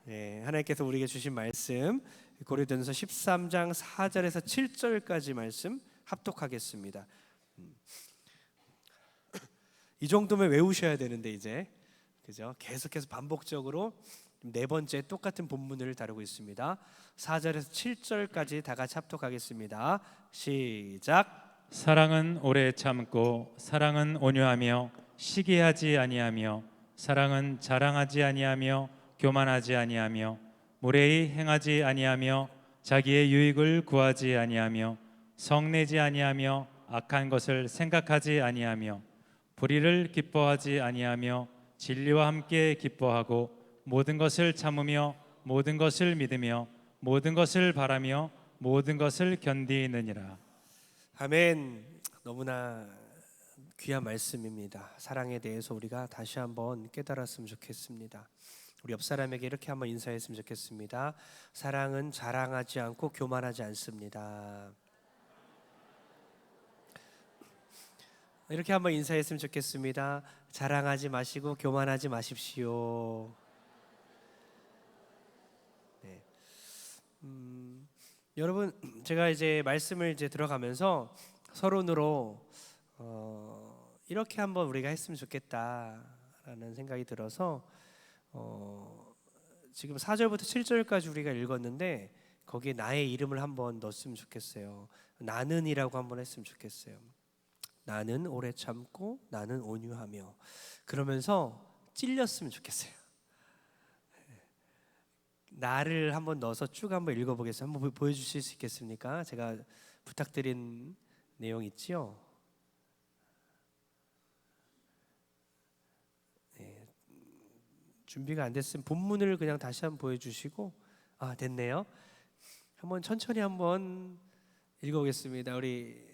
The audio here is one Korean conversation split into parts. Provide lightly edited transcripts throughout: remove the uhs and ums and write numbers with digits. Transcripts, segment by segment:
하나님께서 우리에게 주신 말씀 고린도전서 13장 4절에서 7절까지 말씀 합독하겠습니다. 이 정도면 외우셔야 되는데 이제 그죠? 계속해서 반복적으로 네 번째 똑같은 본문을 다루고 있습니다. 4절에서 7절까지 다 같이 합독하겠습니다. 시작. 사랑은 오래 참고 사랑은 온유하며 시기하지 아니하며 사랑은 자랑하지 아니하며 교만하지 아니하며 무례히 행하지 아니하며 자기의 유익을 구하지 아니하며 성내지 아니하며 악한 것을 생각하지 아니하며 불의를 기뻐하지 아니하며 진리와 함께 기뻐하고 모든 것을 참으며 모든 것을 믿으며 모든 것을 바라며 모든 것을 견디느니라. 아멘. 너무나 귀한 말씀입니다. 사랑에 대해서 우리가 다시 한번 깨달았으면 좋겠습니다. 우리 옆 사람에게 이렇게 한번 인사했으면 좋겠습니다. 사랑은 자랑하지 않고 교만하지 않습니다. 이렇게 한번 인사했으면 좋겠습니다. 자랑하지 마시고 교만하지 마십시오. 네. 여러분, 제가 이제 말씀을 이제 들어가면서 서론으로 이렇게 한번 우리가 했으면 좋겠다라는 생각이 들어서 지금 4절부터 7절까지 우리가 읽었는데 거기에 나의 이름을 한번 넣었으면 좋겠어요. 나는이라고 한번 했으면 좋겠어요. 나는 오래 참고 나는 온유하며, 그러면서 찔렸으면 좋겠어요. 나를 한번 넣어서 쭉 한번 읽어보겠습니다. 한번 보여주실 수 있겠습니까? 제가 부탁드린 내용 있죠? 네. 준비가 안 됐으면 본문을 그냥 다시 한번 보여주시고, 됐네요. 한번 천천히 한번 읽어보겠습니다. 우리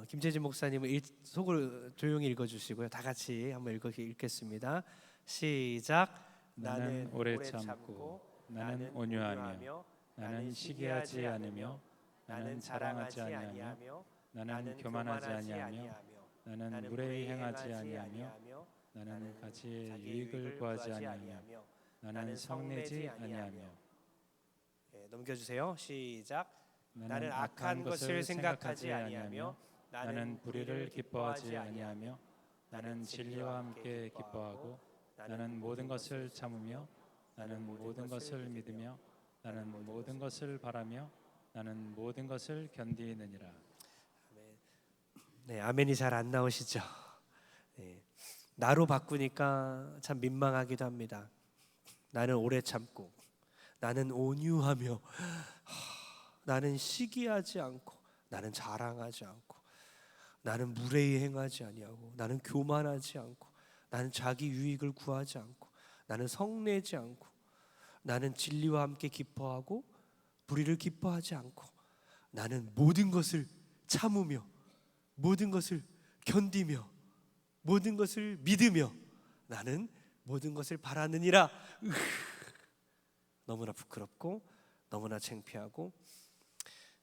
김재진 목사님은 속을 조용히 읽어주시고요. 다 같이 한번 읽겠습니다. 시작. 나는 오래 참고 나는 온유하며 나는 시기하지 않으며 나는 자랑하지 아니하며 나는 교만하지 아니하며 나는 무례히 행하지 아니하며 나는 가지의 유익을 구하지 아니하며 나는 성내지 아니하며. 넘겨주세요. 시작. 나는 악한 것을 생각하지 아니하며 나는 불의를 기뻐하지 아니하며 나는 진리와 함께 기뻐하고 나는 모든 것을 참으며 나는 모든 것을 믿으며 나는 모든 것을 바라며 나는 모든 것을 견디느니라. 네, 아멘이 잘 안 나오시죠? 네, 나로 바꾸니까 참 민망하기도 합니다. 나는 오래 참고 나는 온유하며 나는 시기하지 않고 나는 자랑하지 않고 나는 무례히 행하지 아니하고 나는 교만하지 않고 나는 자기 유익을 구하지 않고 나는 성내지 않고 나는 진리와 함께 기뻐하고 불의를 기뻐하지 않고 나는 모든 것을 참으며 모든 것을 견디며 모든 것을 믿으며 나는 모든 것을 바라느니라. 너무나 부끄럽고 너무나 창피하고,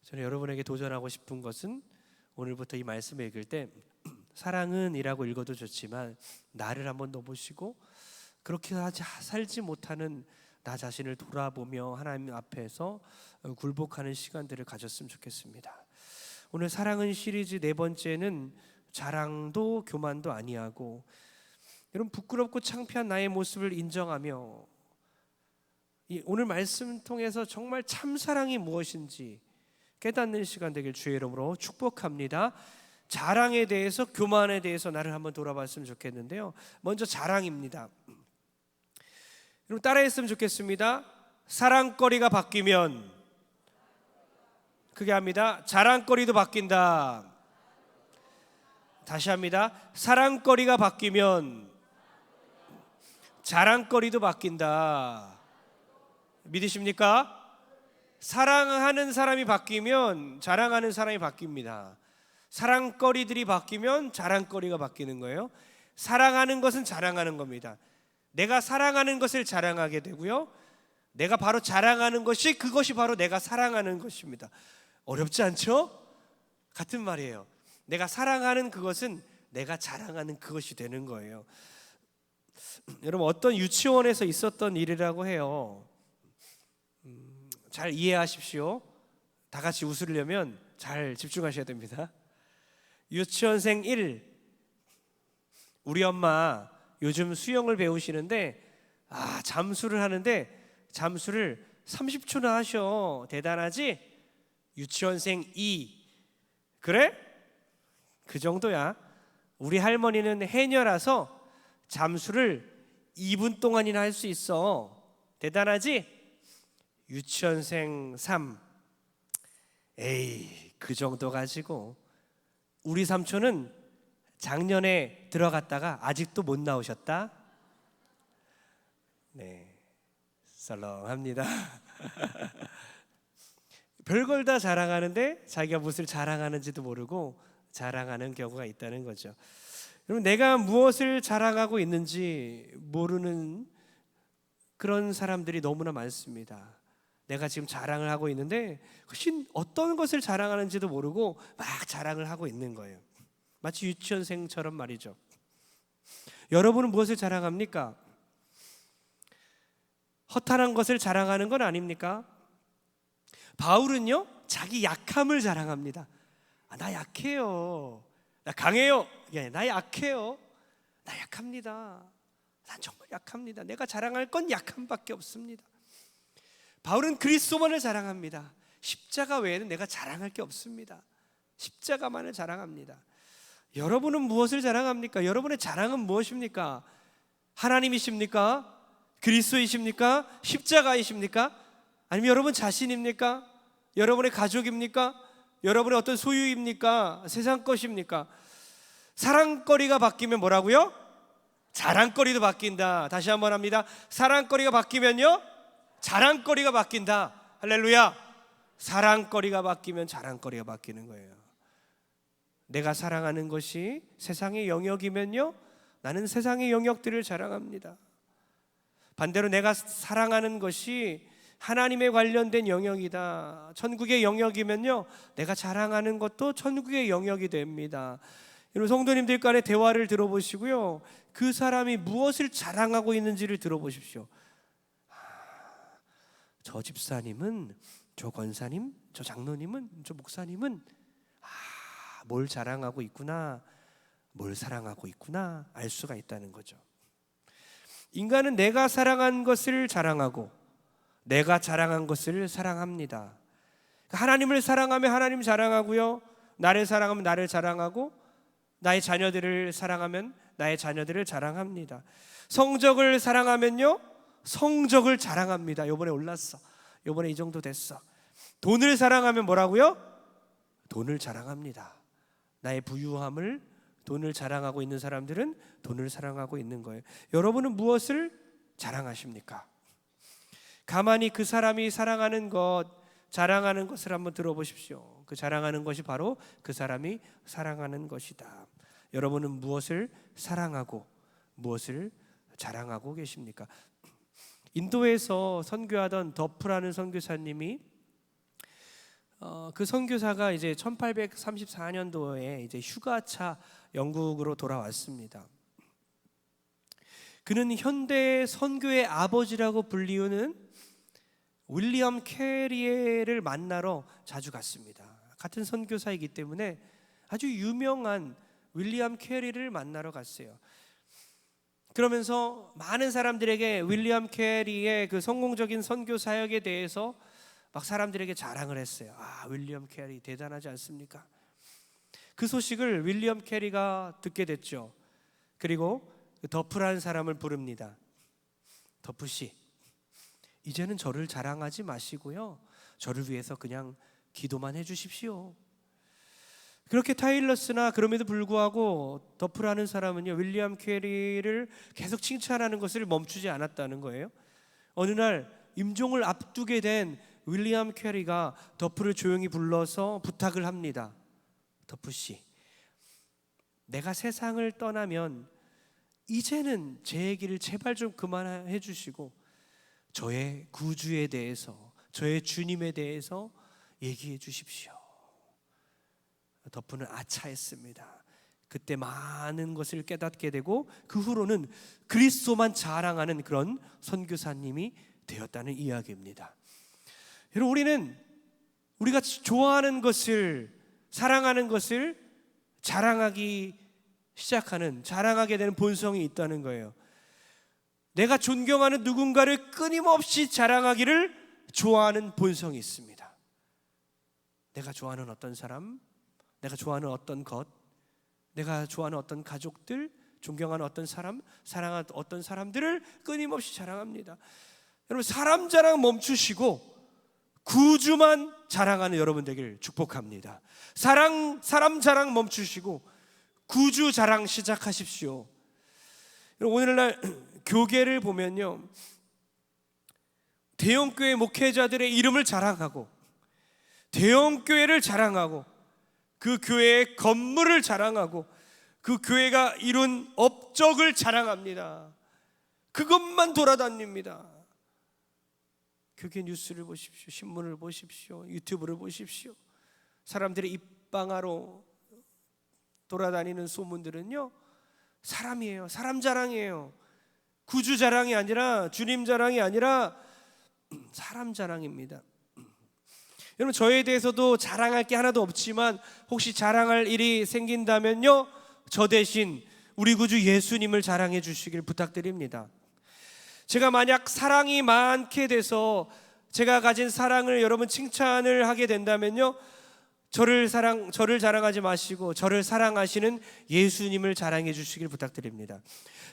저는 여러분에게 도전하고 싶은 것은 오늘부터 이 말씀을 읽을 때 사랑은 이라고 읽어도 좋지만 나를 한번 넣어보시고 그렇게 살지 못하는 나 자신을 돌아보며 하나님 앞에서 굴복하는 시간들을 가졌으면 좋겠습니다. 오늘 사랑은 시리즈 네 번째는 자랑도 교만도 아니하고, 여러분 부끄럽고 창피한 나의 모습을 인정하며 오늘 말씀 통해서 정말 참사랑이 무엇인지 깨닫는 시간 되길 주의 이름으로 축복합니다. 자랑에 대해서 교만에 대해서 나를 한번 돌아봤으면 좋겠는데요. 먼저 자랑입니다. 여러분 따라했으면 좋겠습니다. 사랑거리가 바뀌면 크게 합니다. 자랑거리도 바뀐다. 다시 합니다. 사랑거리가 바뀌면 자랑거리도 바뀐다. 믿으십니까? 사랑하는 사람이 바뀌면 자랑하는 사람이 바뀝니다. 사랑거리들이 바뀌면 자랑거리가 바뀌는 거예요. 사랑하는 것은 자랑하는 겁니다. 내가 사랑하는 것을 자랑하게 되고요, 내가 바로 자랑하는 것이 그것이 바로 내가 사랑하는 것입니다. 어렵지 않죠? 같은 말이에요. 내가 사랑하는 그것은 내가 자랑하는 그것이 되는 거예요. 여러분 어떤 유치원에서 있었던 일이라고 해요. 잘 이해하십시오. 다 같이 웃으려면 잘 집중하셔야 됩니다. 유치원생 1, 우리 엄마 요즘 수영을 배우시는데 잠수를 하는데 잠수를 30초나 하셔. 대단하지? 유치원생 2, 그래? 그 정도야. 우리 할머니는 해녀라서 잠수를 2분 동안이나 할 수 있어. 대단하지? 유치원생 3, 에이, 그 정도 가지고 우리 삼촌은 작년에 들어갔다가 아직도 못 나오셨다. 네, 썰렁합니다. 별걸 다 자랑하는데 자기가 무엇을 자랑하는지도 모르고 자랑하는 경우가 있다는 거죠. 여러분, 내가 무엇을 자랑하고 있는지 모르는 그런 사람들이 너무나 많습니다. 내가 지금 자랑을 하고 있는데 훨씬 어떤 것을 자랑하는지도 모르고 막 자랑을 하고 있는 거예요. 마치 유치원생처럼 말이죠. 여러분은 무엇을 자랑합니까? 허탄한 것을 자랑하는 건 아닙니까? 바울은요, 자기 약함을 자랑합니다. 나 약해요. 나 강해요. 나 약해요. 나 약합니다. 난 정말 약합니다. 내가 자랑할 건 약함밖에 없습니다. 바울은 그리스도만을 자랑합니다. 십자가 외에는 내가 자랑할 게 없습니다. 십자가만을 자랑합니다. 여러분은 무엇을 자랑합니까? 여러분의 자랑은 무엇입니까? 하나님이십니까? 그리스도이십니까? 십자가이십니까? 아니면 여러분 자신입니까? 여러분의 가족입니까? 여러분의 어떤 소유입니까? 세상 것입니까? 사랑거리가 바뀌면 뭐라고요? 자랑거리도 바뀐다. 다시 한번 합니다. 사랑거리가 바뀌면요, 자랑거리가 바뀐다. 할렐루야. 사랑거리가 바뀌면 자랑거리가 바뀌는 거예요. 내가 사랑하는 것이 세상의 영역이면요, 나는 세상의 영역들을 자랑합니다. 반대로 내가 사랑하는 것이 하나님에 관련된 영역이다, 천국의 영역이면요, 내가 자랑하는 것도 천국의 영역이 됩니다. 여러분, 성도님들 간의 대화를 들어보시고요, 그 사람이 무엇을 자랑하고 있는지를 들어보십시오. 저 집사님은, 저 권사님, 저 장로님은, 저 목사님은 뭘 자랑하고 있구나, 뭘 사랑하고 있구나 알 수가 있다는 거죠. 인간은 내가 사랑한 것을 자랑하고 내가 자랑한 것을 사랑합니다. 하나님을 사랑하면 하나님 자랑하고요, 나를 사랑하면 나를 자랑하고, 나의 자녀들을 사랑하면 나의 자녀들을 자랑합니다. 성적을 사랑하면요, 성적을 자랑합니다. 요번에 올랐어, 요번에 이 정도 됐어. 돈을 사랑하면 뭐라고요? 돈을 자랑합니다. 나의 부유함을, 돈을 자랑하고 있는 사람들은 돈을 사랑하고 있는 거예요. 여러분은 무엇을 자랑하십니까? 가만히 그 사람이 사랑하는 것, 자랑하는 것을 한번 들어보십시오. 그 자랑하는 것이 바로 그 사람이 사랑하는 것이다. 여러분은 무엇을 사랑하고 무엇을 자랑하고 계십니까? 인도에서 선교하던 더프라는 선교사님이 그 선교사가 이제 1834년도에 이제 휴가차 영국으로 돌아왔습니다. 그는 현대 선교의 아버지라고 불리우는 윌리엄 캐리를 만나러 자주 갔습니다. 같은 선교사이기 때문에 아주 유명한 윌리엄 캐리를 만나러 갔어요. 그러면서 많은 사람들에게 윌리엄 캐리의 그 성공적인 선교 사역에 대해서 막 사람들에게 자랑을 했어요. 윌리엄 캐리 대단하지 않습니까? 그 소식을 윌리엄 캐리가 듣게 됐죠. 그리고 더프라는 사람을 부릅니다. 더프 씨, 이제는 저를 자랑하지 마시고요, 저를 위해서 그냥 기도만 해주십시오. 그렇게 타일러스나 그럼에도 불구하고 더프라는 사람은요, 윌리엄 캐리를 계속 칭찬하는 것을 멈추지 않았다는 거예요. 어느 날 임종을 앞두게 된 윌리엄 캐리가 더프를 조용히 불러서 부탁을 합니다. 더프 씨, 내가 세상을 떠나면 이제는 제 얘기를 제발 좀 그만해 주시고 저의 구주에 대해서, 저의 주님에 대해서 얘기해 주십시오. 더프는 아차했습니다. 그때 많은 것을 깨닫게 되고 그 후로는 그리스도만 자랑하는 그런 선교사님이 되었다는 이야기입니다. 여러분, 우리는 우리가 좋아하는 것을, 사랑하는 것을 자랑하기 시작하는, 자랑하게 되는 본성이 있다는 거예요. 내가 존경하는 누군가를 끊임없이 자랑하기를 좋아하는 본성이 있습니다. 내가 좋아하는 어떤 사람, 내가 좋아하는 어떤 것, 내가 좋아하는 어떤 가족들, 존경하는 어떤 사람, 사랑하는 어떤 사람들을 끊임없이 자랑합니다. 여러분, 사람 자랑 멈추시고 구주만 자랑하는 여러분 되길 축복합니다. 사람 자랑 멈추시고 구주 자랑 시작하십시오. 여러분, 오늘날 교계를 보면요, 대형교회 목회자들의 이름을 자랑하고 대형교회를 자랑하고 그 교회의 건물을 자랑하고 그 교회가 이룬 업적을 자랑합니다. 그것만 돌아다닙니다. 교계 뉴스를 보십시오. 신문을 보십시오. 유튜브를 보십시오. 사람들의 입방아로 돌아다니는 소문들은요, 사람이에요. 사람 자랑이에요. 구주 자랑이 아니라, 주님 자랑이 아니라 사람 자랑입니다. 여러분, 저에 대해서도 자랑할 게 하나도 없지만 혹시 자랑할 일이 생긴다면요, 저 대신 우리 구주 예수님을 자랑해 주시길 부탁드립니다. 제가 만약 사랑이 많게 돼서 제가 가진 사랑을 여러분 칭찬을 하게 된다면요, 저를 자랑하지 마시고 저를 사랑하시는 예수님을 자랑해 주시길 부탁드립니다.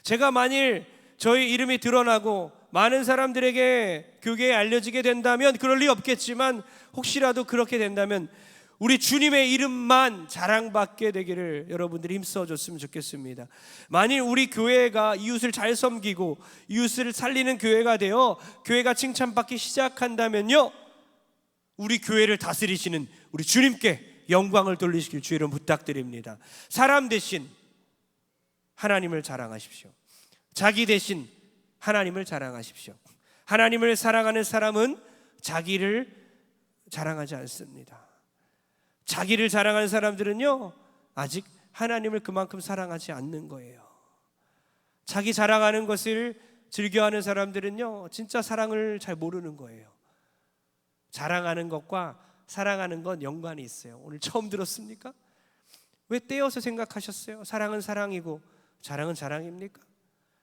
제가 만일 저희 이름이 드러나고 많은 사람들에게 교계에 알려지게 된다면 그럴 리 없겠지만, 혹시라도 그렇게 된다면 우리 주님의 이름만 자랑받게 되기를 여러분들이 힘써줬으면 좋겠습니다. 만일 우리 교회가 이웃을 잘 섬기고 이웃을 살리는 교회가 되어 교회가 칭찬받기 시작한다면요, 우리 교회를 다스리시는 우리 주님께 영광을 돌리시길 주 이름 부탁드립니다. 사람 대신 하나님을 자랑하십시오. 자기 대신 하나님을 자랑하십시오. 하나님을 사랑하는 사람은 자기를 자랑하지 않습니다. 자기를 자랑하는 사람들은요, 아직 하나님을 그만큼 사랑하지 않는 거예요. 자기 자랑하는 것을 즐겨하는 사람들은요, 진짜 사랑을 잘 모르는 거예요. 자랑하는 것과 사랑하는 건 연관이 있어요. 오늘 처음 들었습니까? 왜 떼어서 생각하셨어요? 사랑은 사랑이고 자랑은 자랑입니까?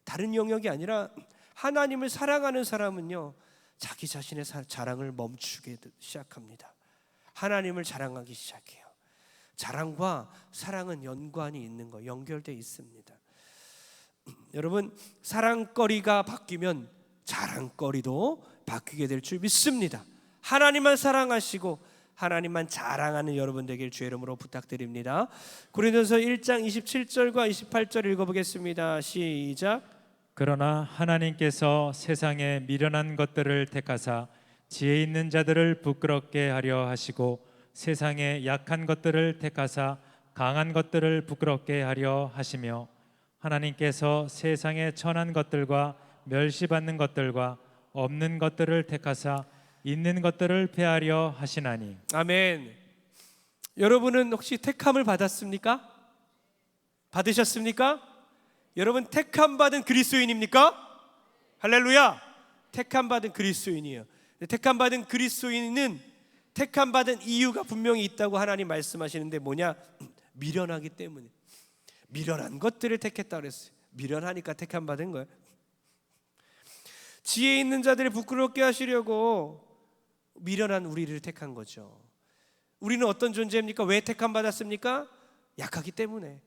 다른 영역이 아니라 하나님을 사랑하는 사람은요, 자기 자신의 자랑을 멈추게 시작합니다. 하나님을 자랑하기 시작해요. 자랑과 사랑은 연관이 있는 거, 연결되어 있습니다. 여러분, 사랑거리가 바뀌면 자랑거리도 바뀌게 될 줄 믿습니다. 하나님만 사랑하시고 하나님만 자랑하는 여러분 되길 주의 이름으로 부탁드립니다. 고린도서 1장 27절과 28절 읽어보겠습니다. 시작. 그러나 하나님께서 세상에 미련한 것들을 택하사 지혜 있는 자들을 부끄럽게 하려 하시고 세상에 약한 것들을 택하사 강한 것들을 부끄럽게 하려 하시며 하나님께서 세상에 천한 것들과 멸시받는 것들과 없는 것들을 택하사 있는 것들을 폐하려 하시나니. 아멘. 여러분은 혹시 택함을 받았습니까? 받으셨습니까? 여러분 택함 받은 그리스도인입니까? 할렐루야. 택함 받은 그리스도인이에요. 택함 받은 그리스도인은 택함 받은 이유가 분명히 있다고 하나님 말씀하시는데 뭐냐? 미련하기 때문에. 미련한 것들을 택했다 그랬어요. 미련하니까 택함 받은 거예요. 지혜 있는 자들을 부끄럽게 하시려고 미련한 우리를 택한 거죠. 우리는 어떤 존재입니까? 왜 택함 받았습니까? 약하기 때문에.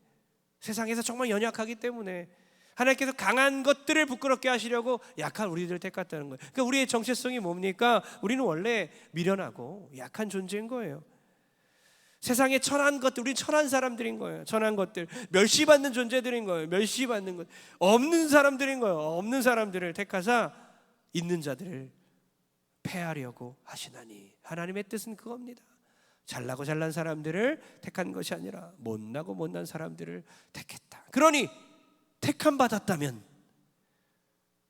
세상에서 정말 연약하기 때문에 하나님께서 강한 것들을 부끄럽게 하시려고 약한 우리들을 택했다는 거예요. 그러니까 우리의 정체성이 뭡니까? 우리는 원래 미련하고 약한 존재인 거예요. 세상에 천한 것들, 우리는 천한 사람들인 거예요. 천한 것들, 멸시받는 존재들인 거예요. 멸시받는 것, 없는 사람들인 거예요. 없는 사람들을 택하사 있는 자들을 폐하려고 하시나니. 하나님의 뜻은 그겁니다. 잘나고 잘난 사람들을 택한 것이 아니라 못나고 못난 사람들을 택했다. 그러니 택함 받았다면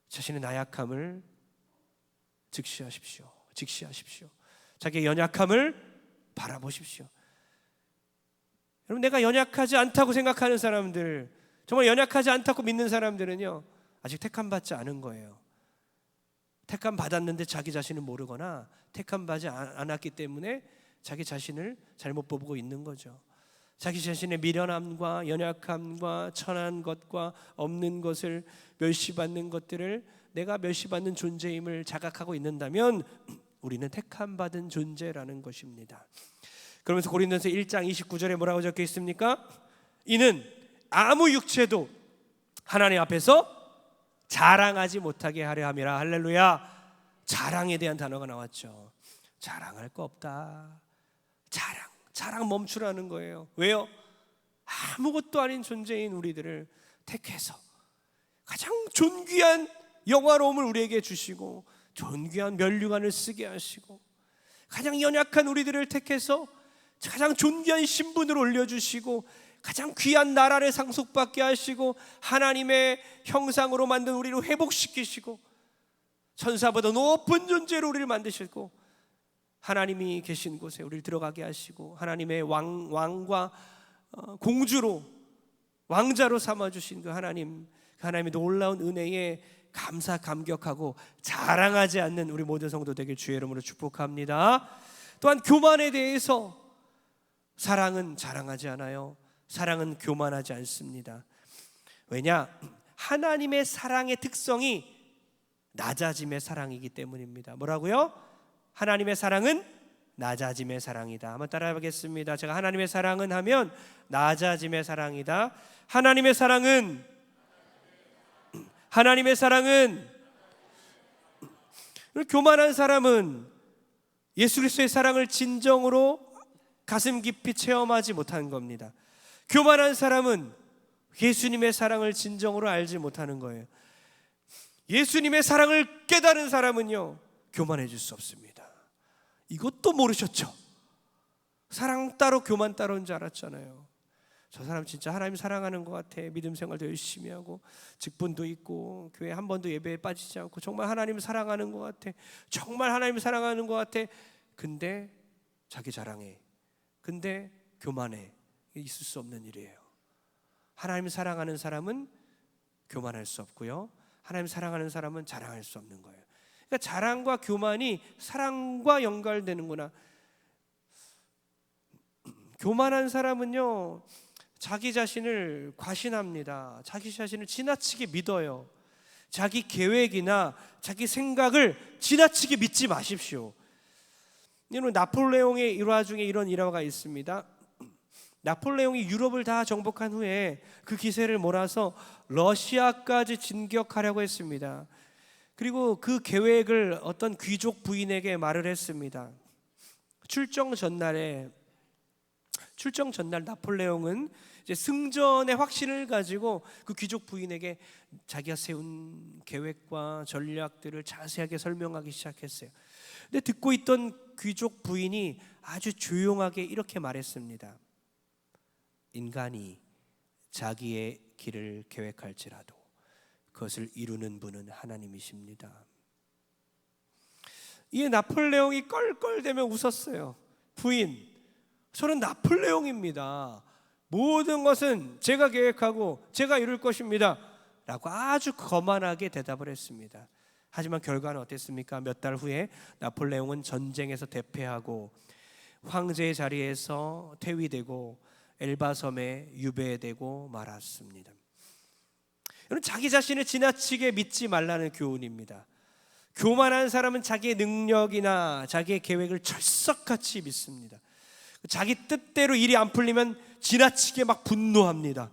자신의 나약함을 직시하십시오. 직시하십시오. 자기의 연약함을 바라보십시오. 여러분, 내가 연약하지 않다고 생각하는 사람들, 정말 연약하지 않다고 믿는 사람들은요, 아직 택함 받지 않은 거예요. 택함 받았는데 자기 자신을 모르거나 택함 받지 않았기 때문에 자기 자신을 잘못 보고 있는 거죠. 자기 자신의 미련함과 연약함과 천한 것과 없는 것을 멸시받는 것들을 내가 멸시받는 존재임을 자각하고 있는다면 우리는 택함 받은 존재라는 것입니다. 그러면서 고린도서 1장 29절에 뭐라고 적혀 있습니까? 이는 아무 육체도 하나님 앞에서 자랑하지 못하게 하려 함이라. 할렐루야. 자랑에 대한 단어가 나왔죠. 자랑할 거 없다. 자랑 멈추라는 거예요. 왜요? 아무것도 아닌 존재인 우리들을 택해서 가장 존귀한 영화로움을 우리에게 주시고 존귀한 면류관을 쓰게 하시고 가장 연약한 우리들을 택해서 가장 존귀한 신분을 올려주시고 가장 귀한 나라를 상속받게 하시고 하나님의 형상으로 만든 우리를 회복시키시고 천사보다 높은 존재로 우리를 만드시고 하나님이 계신 곳에 우리를 들어가게 하시고 하나님의 왕과 공주로 왕자로 삼아주신 그 하나님의 놀라운 은혜에 감사 감격하고 자랑하지 않는 우리 모든 성도 되길 주의 이름으로 축복합니다. 또한 교만에 대해서 사랑은 자랑하지 않아요. 사랑은 교만하지 않습니다. 왜냐? 하나님의 사랑의 특성이 낮아짐의 사랑이기 때문입니다. 뭐라고요? 하나님의 사랑은 낮아짐의 사랑이다. 한번 따라해 보겠습니다. 제가 하나님의 사랑은 하면 낮아짐의 사랑이다. 하나님의 사랑은 교만한 사람은 예수 그리스도의 사랑을 진정으로 가슴 깊이 체험하지 못하는 겁니다. 교만한 사람은 예수님의 사랑을 진정으로 알지 못하는 거예요. 예수님의 사랑을 깨달은 사람은요 교만해질 수 없습니다. 이것도 모르셨죠? 사랑 따로 교만 따로인 줄 알았잖아요. 저 사람 진짜 하나님 사랑하는 것 같아. 믿음 생활도 열심히 하고 직분도 있고 교회 한 번도 예배에 빠지지 않고 정말 하나님 사랑하는 것 같아. 정말 하나님 사랑하는 것 같아. 근데 자기 자랑해. 근데 교만해. 있을 수 없는 일이에요. 하나님 사랑하는 사람은 교만할 수 없고요. 하나님 사랑하는 사람은 자랑할 수 없는 거예요. 그러니까 자랑과 교만이 사랑과 연결되는구나. 교만한 사람은요 자기 자신을 과신합니다. 자기 자신을 지나치게 믿어요. 자기 계획이나 자기 생각을 지나치게 믿지 마십시오. 여러분 나폴레옹의 일화 중에 이런 일화가 있습니다. 나폴레옹이 유럽을 다 정복한 후에 그 기세를 몰아서 러시아까지 진격하려고 했습니다. 그리고 그 계획을 어떤 귀족 부인에게 말을 했습니다. 출정 전날 나폴레옹은 이제 승전의 확신을 가지고 그 귀족 부인에게 자기가 세운 계획과 전략들을 자세하게 설명하기 시작했어요. 근데 듣고 있던 귀족 부인이 아주 조용하게 이렇게 말했습니다. 인간이 자기의 길을 계획할지라도 그것을 이루는 분은 하나님이십니다. 이에 나폴레옹이 껄껄대며 웃었어요. 부인, 저는 나폴레옹입니다. 모든 것은 제가 계획하고 제가 이룰 것입니다 라고 아주 거만하게 대답을 했습니다. 하지만 결과는 어땠습니까? 몇 달 후에 나폴레옹은 전쟁에서 대패하고 황제의 자리에서 퇴위되고 엘바 섬에 유배되고 말았습니다. 여러분 자기 자신을 지나치게 믿지 말라는 교훈입니다. 교만한 사람은 자기의 능력이나 자기의 계획을 철석같이 믿습니다. 자기 뜻대로 일이 안 풀리면 지나치게 막 분노합니다.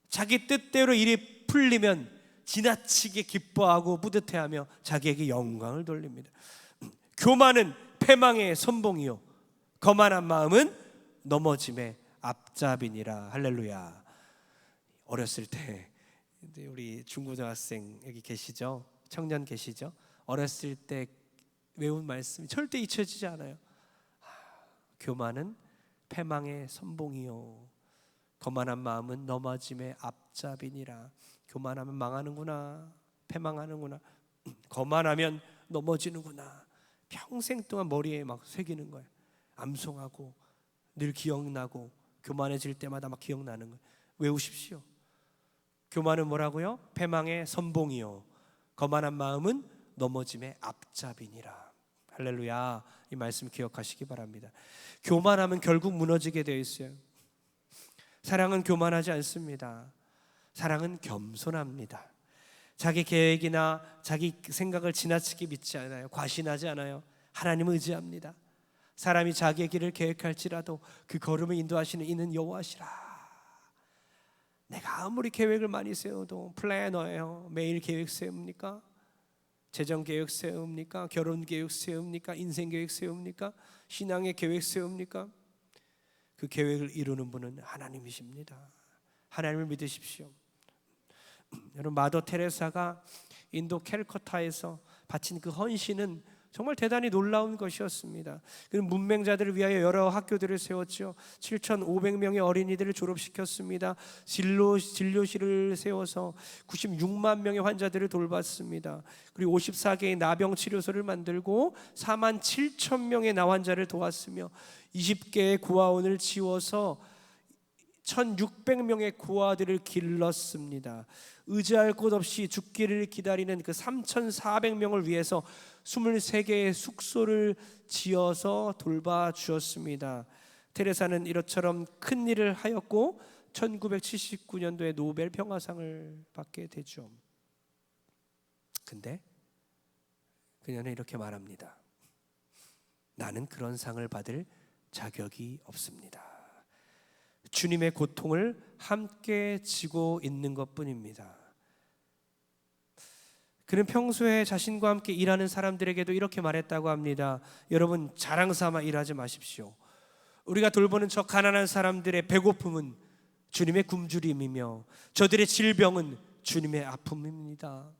자기 뜻대로 일이 풀리면 지나치게 기뻐하고 뿌듯해하며 자기에게 영광을 돌립니다. 교만은 패망의 선봉이요 거만한 마음은 넘어짐의 앞잡이니라. 할렐루야. 어렸을 때 우리 중고등학생 여기 계시죠? 청년 계시죠? 어렸을 때 외운 말씀이 절대 잊혀지지 않아요. 교만은 패망의 선봉이요 거만한 마음은 넘어짐의 앞잡이니라. 교만하면 망하는구나. 패망하는구나. 거만하면 넘어지는구나. 평생 동안 머리에 막 새기는 거예요. 암송하고 늘 기억나고 교만해질 때마다 막 기억나는 거예요. 외우십시오. 교만은 뭐라고요? 패망의 선봉이요 거만한 마음은 넘어짐의 앞잡이니라. 할렐루야. 이 말씀 기억하시기 바랍니다. 교만하면 결국 무너지게 되어 있어요. 사랑은 교만하지 않습니다. 사랑은 겸손합니다. 자기 계획이나 자기 생각을 지나치게 믿지 않아요. 과신하지 않아요. 하나님을 의지합니다. 사람이 자기의 길을 계획할지라도 그 걸음을 인도하시는 이는 여호와시라. 내가 아무리 계획을 많이 세워도 플래너예요. 매일 계획 세웁니까? 재정 계획 세웁니까? 결혼 계획 세웁니까? 인생 계획 세웁니까? 신앙의 계획 세웁니까? 그 계획을 이루는 분은 하나님이십니다. 하나님을 믿으십시오. 여러분, 마더 테레사가 인도 캘커타에서 바친 그 헌신은 정말 대단히 놀라운 것이었습니다. 그는 문맹자들을 위하여 여러 학교들을 세웠죠. 7,500명의 어린이들을 졸업시켰습니다. 진료실을 세워서 96만 명의 환자들을 돌봤습니다. 그리고 54개의 나병 치료소를 만들고 4만 7천 명의 나환자를 도왔으며 20개의 고아원을 지어서 1,600명의 고아들을 길렀습니다. 의지할 곳 없이 죽기를 기다리는 그 3,400명을 위해서 23개의 숙소를 지어서 돌봐주었습니다. 테레사는 이처럼 큰 일을 하였고 1979년도에 노벨 평화상을 받게 되죠. 근데 그녀는 이렇게 말합니다. 나는 그런 상을 받을 자격이 없습니다. 주님의 고통을 함께 지고 있는 것뿐입니다. 그는 평소에 자신과 함께 일하는 사람들에게도 이렇게 말했다고 합니다. 여러분, 자랑삼아 일하지 마십시오. 우리가 돌보는 저 가난한 사람들의 배고픔은 주님의 굶주림이며 저들의 질병은 주님의 아픔입니다.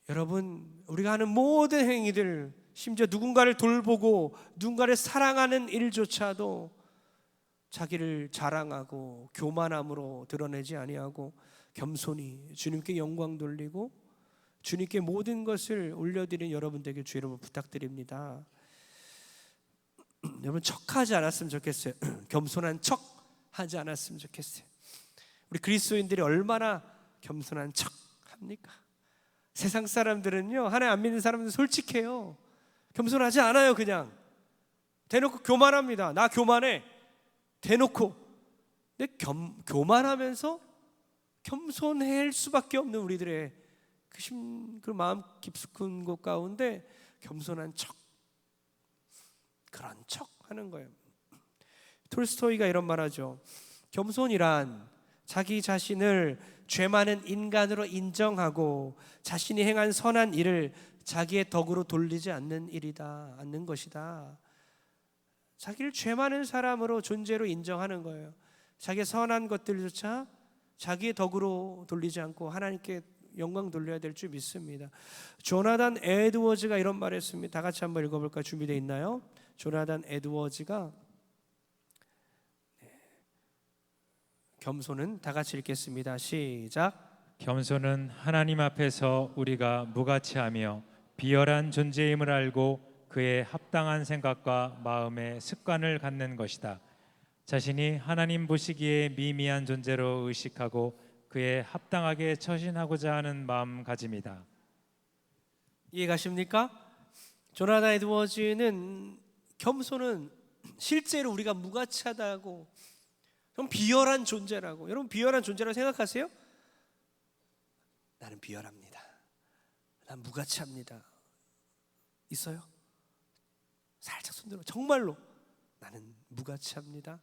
여러분, 우리가 하는 모든 행위들, 심지어 누군가를 돌보고 누군가를 사랑하는 일조차도 자기를 자랑하고 교만함으로 드러내지 아니하고 겸손히 주님께 영광 돌리고 주님께 모든 것을 올려드리는 여러분 되길 주 이름으로 부탁드립니다. 여러분, 척하지 않았으면 좋겠어요. 겸손한 척 하지 않았으면 좋겠어요. 우리 그리스도인들이 얼마나 겸손한 척 합니까? 세상 사람들은요, 하나님 안 믿는 사람들은 솔직해요. 겸손하지 않아요. 그냥 대놓고 교만합니다. 나 교만해. 대놓고. 근데 교만하면서 겸손할 수밖에 없는 우리들의 그 마음 깊숙한 곳 가운데 겸손한 척, 그런 척 하는 거예요. 톨스토이가 이런 말하죠. 겸손이란 자기 자신을 죄 많은 인간으로 인정하고 자신이 행한 선한 일을 자기의 덕으로 돌리지 않는 것이다. 자기를 죄 많은 사람으로 존재로 인정하는 거예요. 자기의 선한 것들조차 자기의 덕으로 돌리지 않고 하나님께 영광 돌려야 될 줄 믿습니다. 조나단 에드워즈가 이런 말을 했습니다. 다 같이 한번 읽어볼까요? 준비되어 있나요? 조나단 에드워즈가 겸손은, 다 같이 읽겠습니다. 시작. 겸손은 하나님 앞에서 우리가 무가치하며 비열한 존재임을 알고 그의 합당한 생각과 마음의 습관을 갖는 것이다. 자신이 하나님 보시기에 미미한 존재로 의식하고 그에 합당하게 처신하고자 하는 마음가짐이다. 이해가십니까? 조나단 에드워즈는 겸손은 실제로 우리가 무가치하다고, 좀 비열한 존재라고. 여러분, 비열한 존재라고 생각하세요? 나는 비열합니다. 난 무가치합니다. 있어요? 살짝 손들어. 정말로 나는 무가치합니다.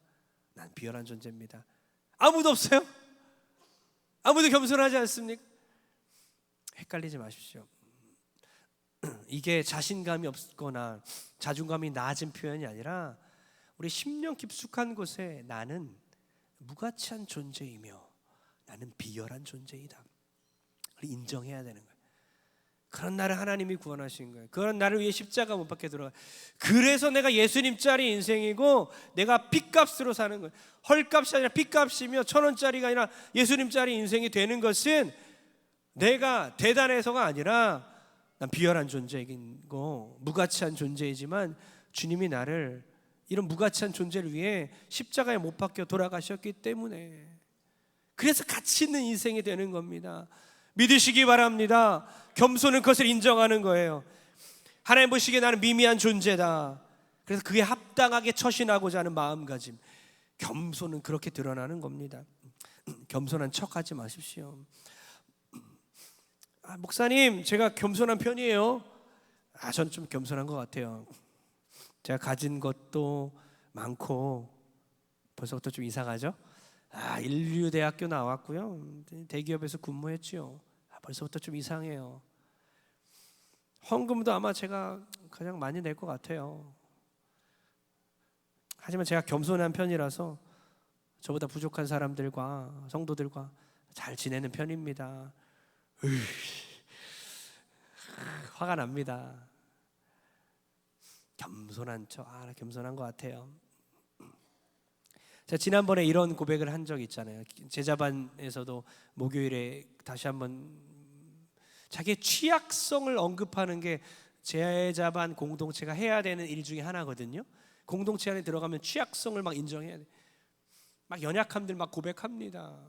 난 비열한 존재입니다. 아무도 없어요? 아무도 겸손하지 않습니까? 헷갈리지 마십시오. 이게 자신감이 없거나 자존감이 낮은 표현이 아니라 우리 심령 깊숙한 곳에 나는 무가치한 존재이며 나는 비열한 존재이다. 인정해야 되는 거예요. 그런 나를 하나님이 구원하신 거예요. 그런 나를 위해 십자가 못 박혀 들어가. 그래서 내가 예수님짜리 인생이고 내가 핏값으로 사는 거예요. 헐값이 아니라 핏값이며 1,000원짜리가 아니라 예수님짜리 인생이 되는 것은 내가 대단해서가 아니라 난 비열한 존재이고 무가치한 존재이지만 주님이 나를 이런 무가치한 존재를 위해 십자가에 못 박혀 돌아가셨기 때문에, 그래서 가치 있는 인생이 되는 겁니다. 믿으시기 바랍니다. 겸손은 그것을 인정하는 거예요. 하나님 보시기에 나는 미미한 존재다. 그래서 그에 합당하게 처신하고자 하는 마음가짐. 겸손은 그렇게 드러나는 겁니다. 겸손한 척하지 마십시오. 목사님, 제가 겸손한 편이에요. 전 좀 겸손한 것 같아요. 제가 가진 것도 많고. 벌써부터 좀 이상하죠? 인류대학교 나왔고요. 대기업에서 근무했지요. 벌써부터 좀 이상해요. 헌금도 아마 제가 가장 많이 낼 것 같아요. 하지만 제가 겸손한 편이라서 저보다 부족한 사람들과 성도들과 잘 지내는 편입니다. 화가 납니다. 겸손한 척, 겸손한 것 같아요. 제가 지난번에 이런 고백을 한 적이 있잖아요. 제자반에서도 목요일에 다시 한번 자기의 취약성을 언급하는 게 제자반 공동체가 해야 되는 일 중에 하나거든요. 공동체 안에 들어가면 취약성을 막 인정해야 돼. 막 연약함들 막 고백합니다.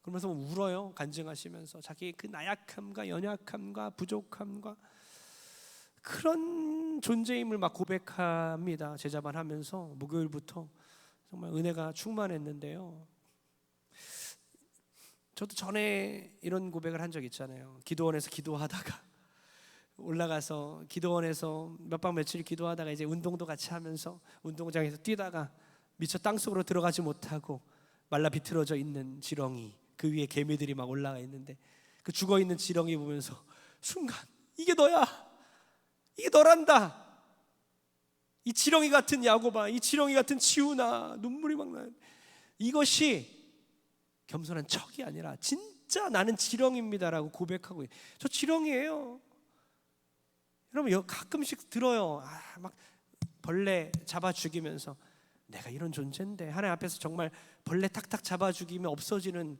그러면서 울어요. 간증하시면서 자기 그 나약함과 연약함과 부족함과 그런 존재임을 막 고백합니다. 제자반 하면서 목요일부터 정말 은혜가 충만했는데요. 저도 전에 이런 고백을 한 적 있잖아요. 기도원에서 기도하다가 올라가서 기도원에서 몇 박 며칠 기도하다가 이제 운동도 같이 하면서 운동장에서 뛰다가 미처 땅속으로 들어가지 못하고 말라 비틀어져 있는 지렁이, 그 위에 개미들이 막 올라가 있는데 그 죽어있는 지렁이 보면서 순간 이게 너야, 이게 너란다. 이 지렁이 같은 야고바, 이 지렁이 같은 지우나, 눈물이 막 나요. 이것이 겸손한 척이 아니라 진짜 나는 지렁이입니다라고 고백하고, 저 지렁이에요. 여러분 가끔씩 들어요. 막 벌레 잡아 죽이면서 내가 이런 존재인데, 하나님 앞에서 정말 벌레 탁탁 잡아 죽이면 없어지는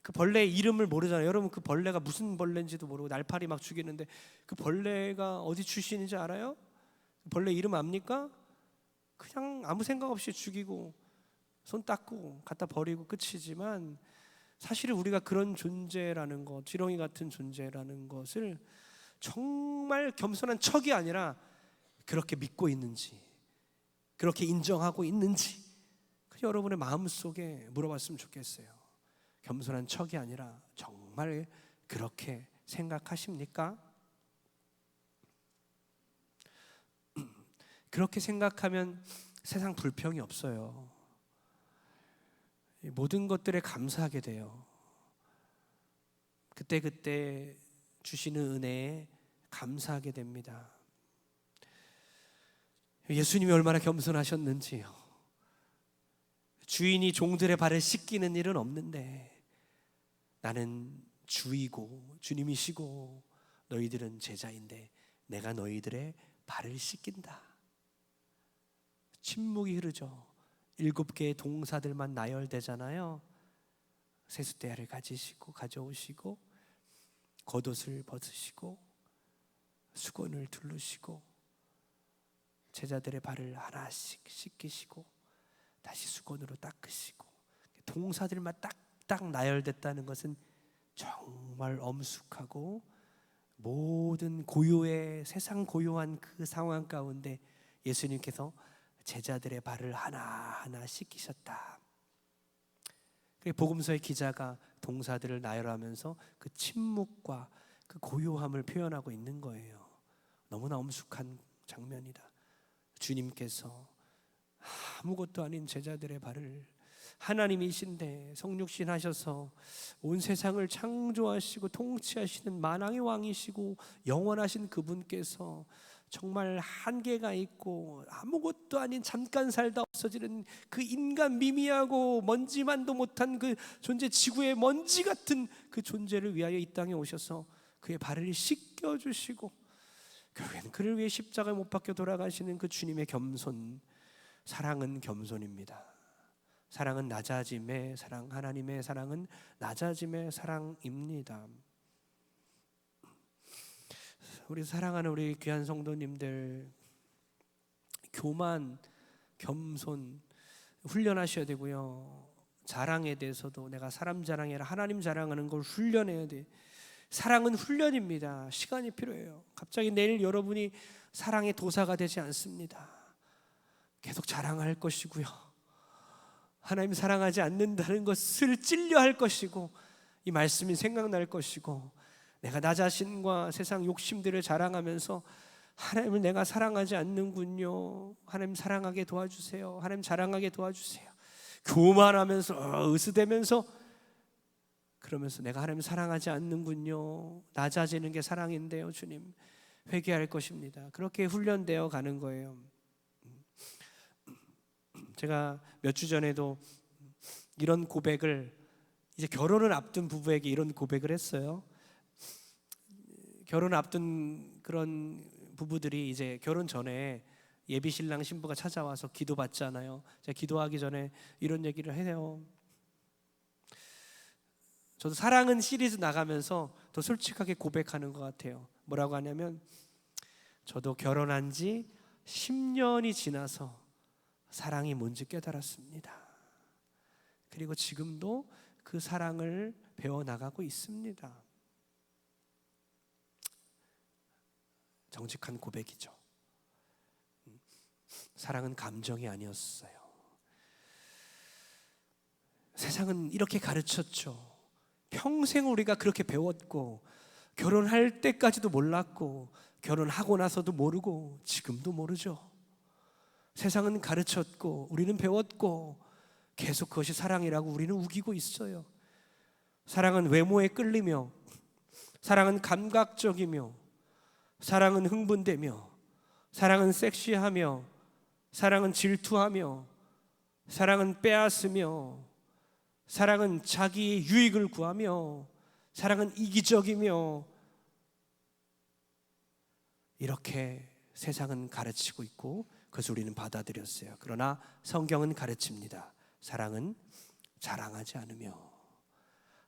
그 벌레의 이름을 모르잖아요. 여러분 그 벌레가 무슨 벌레인지도 모르고 날파리 막 죽이는데 그 벌레가 어디 출신인지 알아요? 벌레 이름 압니까? 그냥 아무 생각 없이 죽이고 손 닦고 갖다 버리고 끝이지만, 사실은 우리가 그런 존재라는 것, 지렁이 같은 존재라는 것을 정말 겸손한 척이 아니라 그렇게 믿고 있는지, 그렇게 인정하고 있는지, 여러분의 마음속에 물어봤으면 좋겠어요. 겸손한 척이 아니라 정말 그렇게 생각하십니까? 그렇게 생각하면 세상 불평이 없어요. 모든 것들에 감사하게 돼요. 그때 주시는 은혜에 감사하게 됩니다. 예수님이 얼마나 겸손하셨는지요. 주인이 종들의 발을 씻기는 일은 없는데 나는 주이고 주님이시고 너희들은 제자인데 내가 너희들의 발을 씻긴다. 침묵이 흐르죠. 7개의 동사들만 나열되잖아요. 세숫대야를 가져오시고 겉옷을 벗으시고 수건을 두르시고 제자들의 발을 하나씩 씻기시고 다시 수건으로 닦으시고, 동사들만 딱딱 나열됐다는 것은 정말 엄숙하고 모든 고요의 세상 고요한 그 상황 가운데 예수님께서 제자들의 발을 하나하나 씻기셨다. 복음서의 기자가 동사들을 나열하면서 그 침묵과 그 고요함을 표현하고 있는 거예요. 너무나 엄숙한 장면이다. 주님께서 아무것도 아닌 제자들의 발을, 하나님이신데 성육신 하셔서 온 세상을 창조하시고 통치하시는 만왕의 왕이시고 영원하신 그분께서 정말 한계가 있고 아무것도 아닌 잠깐 살다 없어지는 그 인간 미미하고 먼지만도 못한 그 존재, 지구의 먼지 같은 그 존재를 위하여 이 땅에 오셔서 그의 발을 씻겨주시고 결국엔 그를 위해 십자가에 못 박혀 돌아가시는 그 주님의 겸손, 사랑은 겸손입니다. 사랑은 낮아짐의 사랑, 하나님의 사랑은 낮아짐의 사랑입니다. 우리 사랑하는 우리 귀한 성도님들, 교만, 겸손 훈련하셔야 되고요. 자랑에 대해서도 내가 사람 자랑이 아니라 하나님 자랑하는 걸 훈련해야 돼. 사랑은 훈련입니다. 시간이 필요해요. 갑자기 내일 여러분이 사랑의 도사가 되지 않습니다. 계속 자랑할 것이고요, 하나님 사랑하지 않는다는 것을 찔려 할 것이고, 이 말씀이 생각날 것이고, 내가 나 자신과 세상 욕심들을 자랑하면서 하나님을 내가 사랑하지 않는군요, 하나님 사랑하게 도와주세요, 하나님 자랑하게 도와주세요, 교만하면서 으스대면서 그러면서 내가 하나님 사랑하지 않는군요, 낮아지는 게 사랑인데요, 주님 회개할 것입니다. 그렇게 훈련되어 가는 거예요. 제가 몇 주 전에도 이런 고백을, 이제 결혼을 앞둔 부부에게 이런 고백을 했어요. 결혼을 앞둔 그런 부부들이 이제 결혼 전에 예비 신랑 신부가 찾아와서 기도받잖아요. 제가 기도하기 전에 이런 얘기를 해요. 저도 사랑은 시리즈 나가면서 더 솔직하게 고백하는 것 같아요. 뭐라고 하냐면, 저도 결혼한 지 10년이 지나서 사랑이 뭔지 깨달았습니다. 그리고 지금도 그 사랑을 배워나가고 있습니다. 정직한 고백이죠. 사랑은 감정이 아니었어요. 세상은 이렇게 가르쳤죠. 평생 우리가 그렇게 배웠고, 결혼할 때까지도 몰랐고, 결혼하고 나서도 모르고, 지금도 모르죠. 세상은 가르쳤고, 우리는 배웠고, 계속 그것이 사랑이라고 우리는 우기고 있어요. 사랑은 외모에 끌리며, 사랑은 감각적이며, 사랑은 흥분되며, 사랑은 섹시하며, 사랑은 질투하며, 사랑은 빼앗으며, 사랑은 자기 유익을 구하며, 사랑은 이기적이며, 이렇게 세상은 가르치고 있고 그것을 우리는 받아들였어요. 그러나 성경은 가르칩니다. 사랑은 자랑하지 않으며,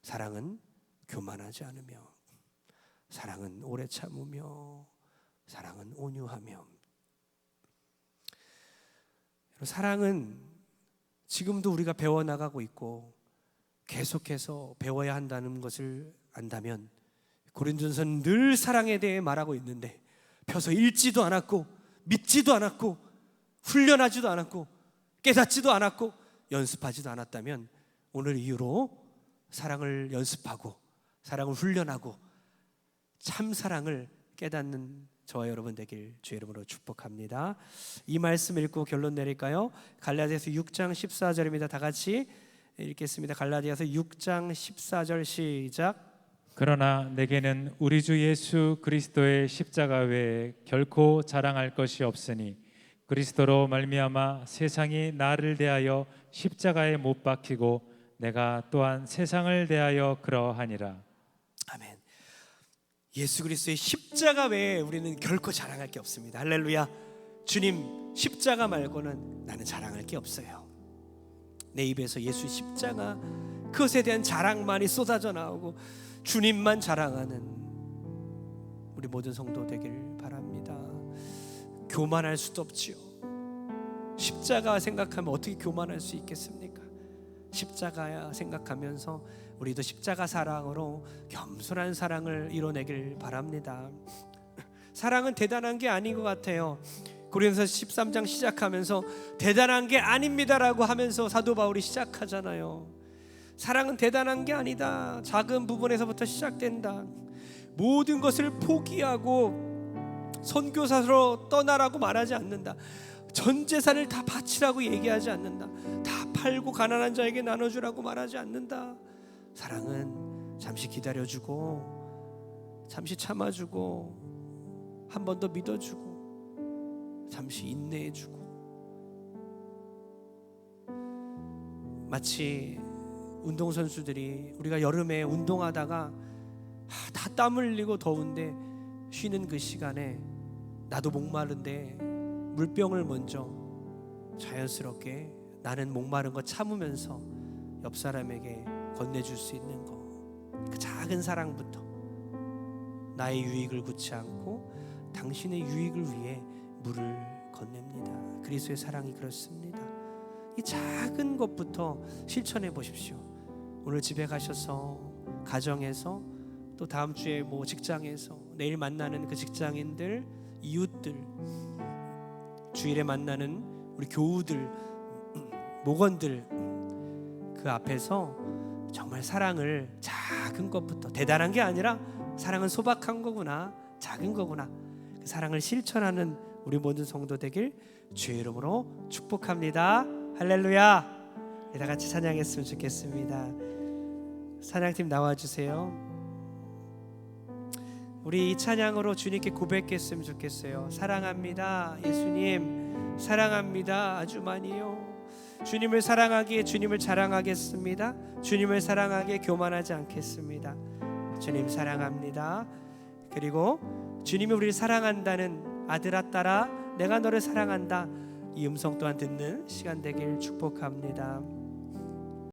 사랑은 교만하지 않으며, 사랑은 오래 참으며, 사랑은 온유하며. 사랑은 지금도 우리가 배워나가고 있고 계속해서 배워야 한다는 것을 안다면, 고린도전서는 늘 사랑에 대해 말하고 있는데 펴서 읽지도 않았고, 믿지도 않았고, 훈련하지도 않았고, 깨닫지도 않았고, 연습하지도 않았다면, 오늘 이후로 사랑을 연습하고 사랑을 훈련하고 참 사랑을 깨닫는 저와 여러분 되길 주의 이름으로 축복합니다. 이 말씀 읽고 결론 내릴까요? 갈라디아서 6장 14절입니다. 다 같이 읽겠습니다. 갈라디아서 6장 14절 시작. 그러나 내게는 우리 주 예수 그리스도의 십자가 외에 결코 자랑할 것이 없으니 그리스도로 말미암아 세상이 나를 대하여 십자가에 못 박히고 내가 또한 세상을 대하여 그러하니라. 아멘. 예수 그리스도의 십자가 외에 우리는 결코 자랑할 게 없습니다. 할렐루야. 주님 십자가 말고는 나는 자랑할 게 없어요. 내 입에서 예수의 십자가, 그것에 대한 자랑만이 쏟아져 나오고 주님만 자랑하는 우리 모든 성도 되길 바랍니다. 교만할 수도 없지요. 십자가 생각하면 어떻게 교만할 수 있겠습니까? 십자가야 생각하면서 우리도 십자가 사랑으로 겸손한 사랑을 이뤄내길 바랍니다. 사랑은 대단한 게 아닌 것 같아요. 고린도서 13장 시작하면서 대단한 게 아닙니다라고 하면서 사도 바울이 시작하잖아요. 사랑은 대단한 게 아니다. 작은 부분에서부터 시작된다. 모든 것을 포기하고 선교사로 떠나라고 말하지 않는다. 전 재산을 다 바치라고 얘기하지 않는다. 다 팔고 가난한 자에게 나눠주라고 말하지 않는다. 사랑은 잠시 기다려주고, 잠시 참아주고, 한 번 더 믿어주고, 잠시 인내해주고. 마치 운동선수들이 우리가 여름에 운동하다가 다 땀 흘리고 더운데 쉬는 그 시간에 나도 목마른데 물병을 먼저 자연스럽게 나는 목마른 거 참으면서 옆 사람에게 건네줄 수 있는 거, 그 작은 사랑부터 나의 유익을 굳지 않고 당신의 유익을 위해 물을 건넵니다. 그리스도의 사랑이 그렇습니다. 이 작은 것부터 실천해 보십시오. 오늘 집에 가셔서, 가정에서, 또 다음 주에 뭐 직장에서, 내일 만나는 그 직장인들, 이웃들, 주일에 만나는 우리 교우들, 목원들, 그 앞에서 정말 사랑을 작은 것부터, 대단한 게 아니라 사랑은 소박한 거구나, 작은 거구나, 그 사랑을 실천하는 우리 모든 성도 되길 주의 이름으로 축복합니다. 할렐루야. 다 같이 찬양했으면 좋겠습니다. 찬양팀 나와주세요. 우리 이 찬양으로 주님께 고백했으면 좋겠어요. 사랑합니다 예수님, 사랑합니다 아주 많이요. 주님을 사랑하기에 주님을 자랑하겠습니다. 주님을 사랑하기에 교만하지 않겠습니다. 주님 사랑합니다. 그리고 주님이 우리를 사랑한다는 아들아 딸아 내가 너를 사랑한다, 이 음성 또한 듣는 시간 되길 축복합니다.